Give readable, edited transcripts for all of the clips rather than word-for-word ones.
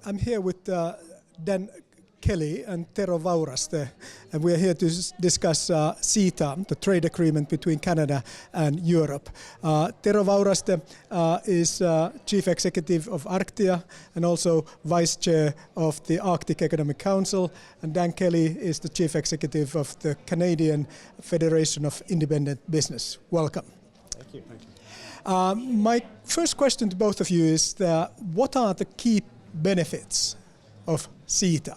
I'm here with Dan Kelly and Tero Vauraste, and we are here to discuss CETA, the trade agreement between Canada and Europe. Tero Vauraste is Chief Executive of Arctia and also Vice Chair of the Arctic Economic Council, and Dan Kelly is the Chief Executive of the Canadian Federation of Independent Business. Welcome. Thank you. Thank you. My first question to both of you is what are the key benefits of CETA?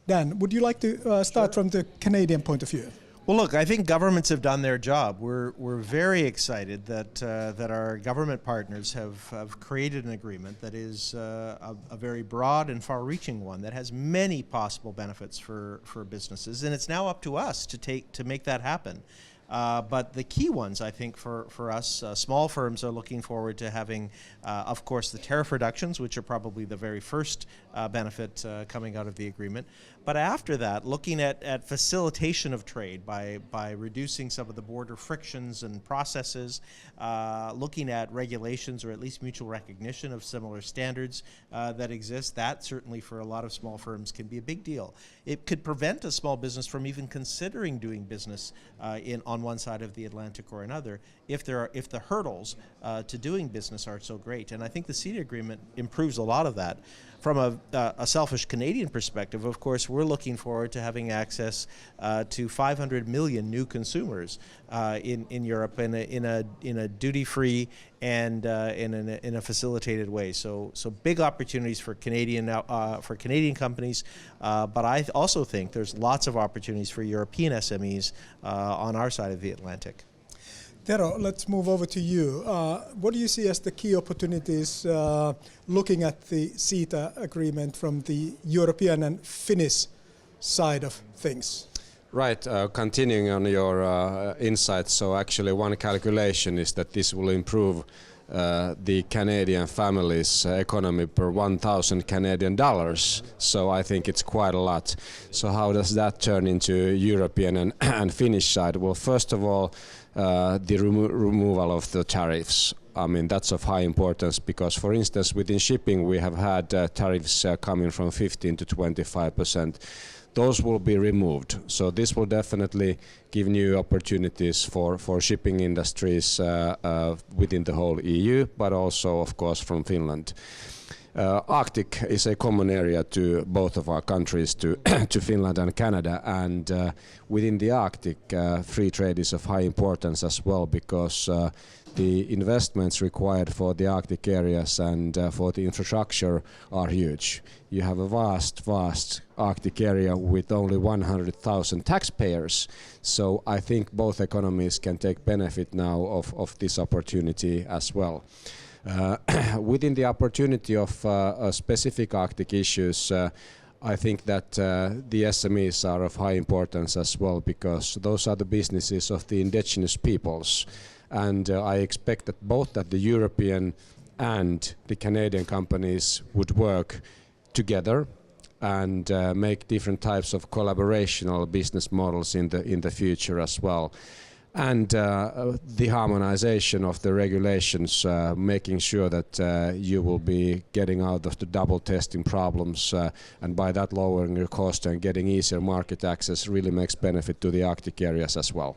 Dan, would you like to start from the Canadian point of view? Well, look, I think governments have done their job. We're very excited that our government partners have created an agreement that is a very broad and far-reaching one that has many possible benefits for businesses, and it's now up to us to make that happen. But the key ones, I think, for us, small firms are looking forward to having, of course, the tariff reductions, which are probably the very first benefit coming out of the agreement. But after that, looking at facilitation of trade by reducing some of the border frictions and processes, looking at regulations or at least mutual recognition of similar standards that exist, that certainly for a lot of small firms can be a big deal. It could prevent a small business from even considering doing business on one side of the Atlantic or another if the hurdles to doing business are so great. And I think the CETA agreement improves a lot of that. From a selfish Canadian perspective, of course, we're looking forward to having access to 500 million new consumers in Europe in a duty-free and in a facilitated way. So big opportunities for Canadian companies, but I also think there's lots of opportunities for European SMEs on our side of the Atlantic. Tero, let's move over to you. What do you see as the key opportunities looking at the CETA agreement from the European and Finnish side of things? Right, continuing on your insights, so actually one calculation is that this will improve the Canadian family's economy per 1,000 Canadian dollars. So I think it's quite a lot. So how does that turn into European and Finnish side? Well, first of all, the removal of the tariffs. I mean, that's of high importance because, for instance, within shipping, we have had tariffs coming from 15 to 25%. Those will be removed. So this will definitely give new opportunities for shipping industries within the whole EU, but also, of course, from Finland. Arctic is a common area to both of our countries, to Finland and Canada, and within the Arctic, free trade is of high importance as well because the investments required for the Arctic areas and for the infrastructure are huge. You have a vast Arctic area with only 100,000 taxpayers, so I think both economies can take benefit now of this opportunity as well. Within the opportunity of specific Arctic issues, I think that the SMEs are of high importance as well because those are the businesses of the indigenous peoples. And I expect that both the European and the Canadian companies would work together and make different types of collaborational business models in the future as well. And the harmonization of the regulations, making sure that you will be getting out of the double testing problems and by that lowering your cost and getting easier market access really makes benefit to the Arctic areas as well.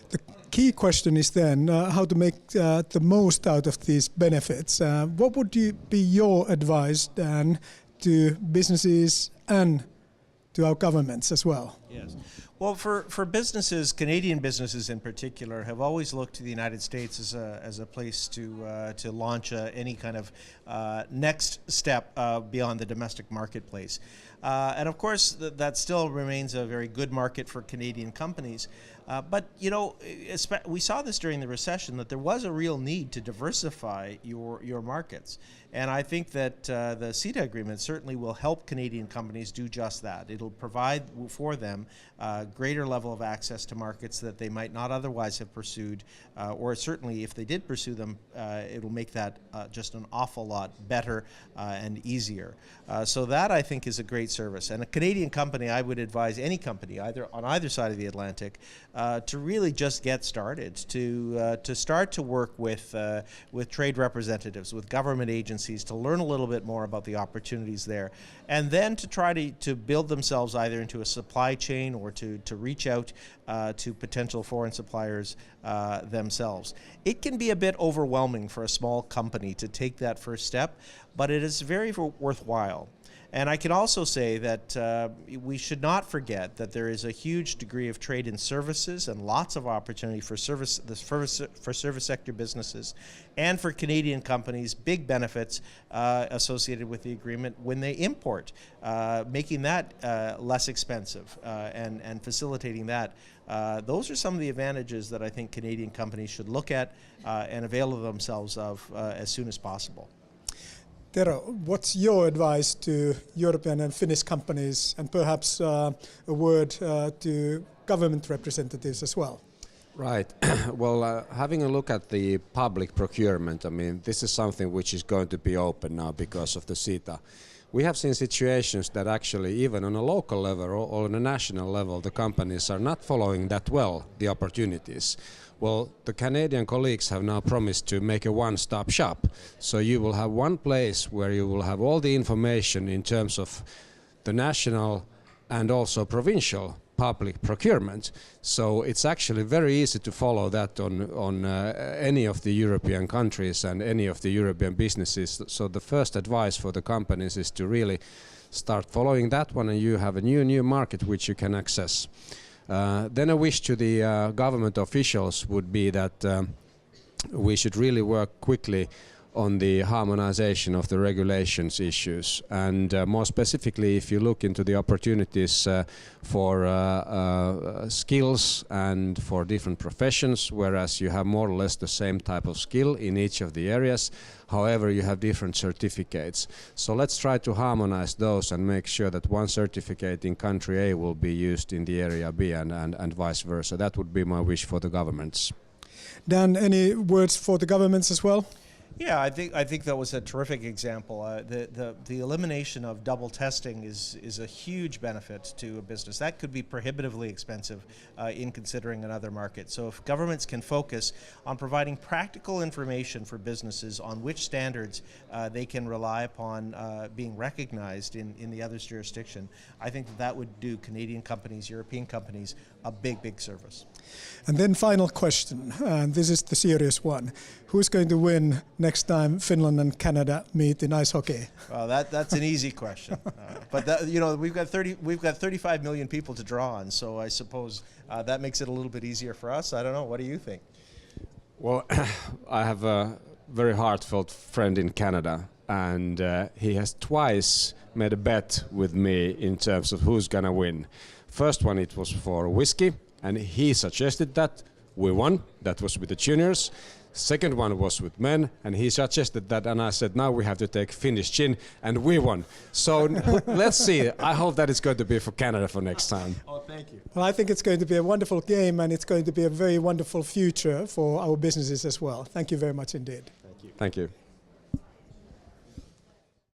The key question is then how to make the most out of these benefits. What would be your advice, Dan, to businesses and to our governments as well? Yes. Well, for businesses, Canadian businesses in particular, have always looked to the United States as a place to launch any kind of next step beyond the domestic marketplace. And of course, that still remains a very good market for Canadian companies. But, you know, we saw this during the recession, that there was a real need to diversify your markets. And I think that the CETA agreement certainly will help Canadian companies do just that. It'll provide for them them greater level of access to markets that they might not otherwise have pursued, or certainly if they did pursue them, it'll make that just an awful lot better and easier. So that, I think, is a great service. And a Canadian company, I would advise any company, either on either side of the Atlantic, to really just get started, to start to work with trade representatives, with government agencies, to learn a little bit more about the opportunities there, and then to try to build themselves either into a supply chain or to reach out to potential foreign suppliers themselves. It can be a bit overwhelming for a small company to take that first step, but it is very worthwhile. And I can also say that we should not forget that there is a huge degree of trade in services and lots of opportunity for service sector businesses, and for Canadian companies, big benefits associated with the agreement when they import, making that less expensive and facilitating that. Those are some of the advantages that I think Canadian companies should look at and avail themselves of as soon as possible. Tero, what's your advice to European and Finnish companies, and perhaps a word to government representatives as well? Right. Well, having a look at the public procurement, I mean, this is something which is going to be open now because of the CETA. We have seen situations that actually, even on a local level or on a national level, the companies are not following that well the opportunities. Well, the Canadian colleagues have now promised to make a one-stop shop. So you will have one place where you will have all the information in terms of the national and also provincial public procurement. So it's actually very easy to follow that on any of the European countries and any of the European businesses. So the first advice for the companies is to really start following that one, and you have a new market which you can access. Then a wish to the government officials would be that we should really work quickly on the harmonization of the regulations issues, and more specifically, if you look into the opportunities for skills and for different professions, whereas you have more or less the same type of skill in each of the areas, however you have different certificates. So let's try to harmonize those and make sure that one certificate in country A will be used in the area B and vice versa. That would be my wish for the governments. Dan, any words for the governments as well? Yeah, I think that was a terrific example. The elimination of double testing is a huge benefit to a business. That could be prohibitively expensive in considering another market. So if governments can focus on providing practical information for businesses on which standards they can rely upon being recognized in the other's jurisdiction, I think that would do Canadian companies, European companies, a big service. And then final question, and this is the serious one. Who's going to win next time Finland and Canada meet in ice hockey? Well, that's an easy question, but we've got 35 million people to draw on, so I suppose that makes it a little bit easier for us. I don't know. What do you think? Well, I have a very heartfelt friend in Canada, and he has twice made a bet with me in terms of who's gonna win. First one, it was for whiskey, and he suggested that. We won. That was with the juniors. Second one was with men, and he suggested that, and I said, now we have to take Finnish gin, and we won. So let's see. I hope that it's going to be for Canada for next time. Oh, thank you. Well, I think it's going to be a wonderful game, and it's going to be a very wonderful future for our businesses as well. Thank you very much indeed. Thank you. Thank you.